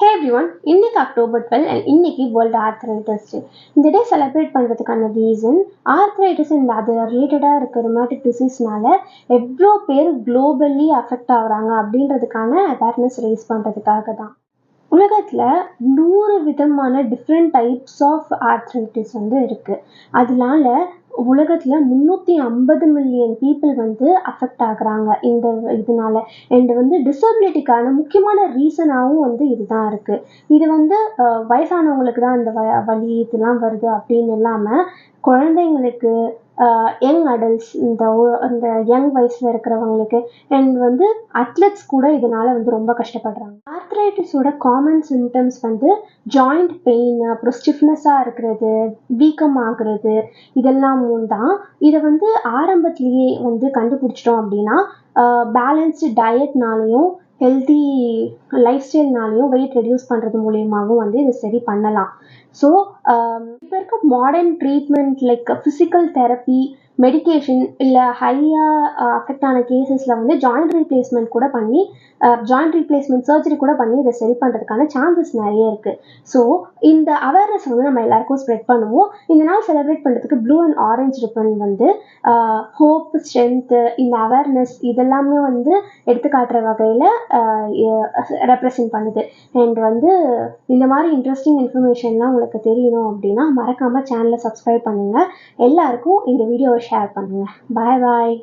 Hey everyone, இன்னைக்கு October 12 and இன்னைக்கு world arthritis டே. இந்த டே செலிப்ரேட் பண்ணுறதுக்கான ரீசன் ஆர்த்ரைட்டிஸ் அண்ட் அது ரிலேட்டடாக இருக்கிற ருமேட்டிக் டிசீஸ்னால எவ்வளோ பேர் குளோபலி அஃபெக்ட் ஆகுறாங்க அப்படின்றதுக்கான அவேர்னஸ் ரைஸ் பண்ணுறதுக்காக தான். உலகத்தில் 100 விதமான டிஃப்ரெண்ட் டைப்ஸ் ஆஃப் ஆர்த்ரைட்டிஸ் இருக்குது. அதனால உலகத்தில் 350 மில்லியன் பீப்புள் அஃபெக்ட் ஆகுறாங்க இந்த இதனால. அண்ட் டிசபிலிட்டிக்கான முக்கியமான ரீசனாகவும் இதுதான் இருக்குது. இது வயசானவங்களுக்கு தான் இந்த வலி இதெல்லாம் வருது அப்படின்னு இல்லாமல் குழந்தைங்களுக்கு, யங் அடல்ட்ஸ், இந்த யங் வயசில் இருக்கிறவங்களுக்கு அண்ட் அத்லெட்ஸ் கூட இதனால் ரொம்ப கஷ்டப்படுறாங்க. ஆர்த்ரைட்டிஸோட காமன் சிம்டம்ஸ் ஜாயிண்ட் பெயின், அப்புறம் ஸ்டிஃப்னஸாக இருக்கிறது, வீக்கம் ஆகுறது, இதெல்லாமும் தான். இதை ஆரம்பத்திலேயே கண்டுபிடிச்சிட்டோம் அப்படின்னா பேலன்ஸ்டு டயட்னாலையும் ஹெல்த்தி லைஃப் ஸ்டைல்னாலையும் வெயிட் ரெடியூஸ் பண்ணுறது மூலியமாகவும் இதை சரி பண்ணலாம். ஸோ இப்போ இருக்க modern treatment like physical therapy, medication, இல்லை ஹையாக அஃபெக்ட் ஆன கேசஸில் ஜாயிண்ட் ரீப்ளேஸ்மெண்ட் கூட பண்ணி ஜாயிண்ட் ரீப்ளேஸ்மெண்ட் சர்ஜரி கூட பண்ணி இதை சரி பண்ணுறதுக்கான சான்சஸ் நிறைய இருக்குது. ஸோ இந்த அவேர்னஸ் நம்ம எல்லாருக்கும் ஸ்ப்ரெட் பண்ணுவோம். இந்த நாள் செலிப்ரேட் பண்ணுறதுக்கு blue and orange ribbon hope, strength, இந்த அவேர்னஸ் இதெல்லாமே எடுத்து காட்டுற வகையில் ரெப்ரசன்ட் பண்ணுது. அண்ட் இந்த மாதிரி இன்ட்ரெஸ்டிங் இன்ஃபர்மேஷன்லாம் உங்களுக்கு தெரியணும் அப்படின்னா மறக்காமல் சேனலை சப்ஸ்கிரைப் பண்ணுங்கள். எல்லாருக்கும் இந்த வீடியோவை ஷேர் பண்ணுங்கள். பாய் பாய்.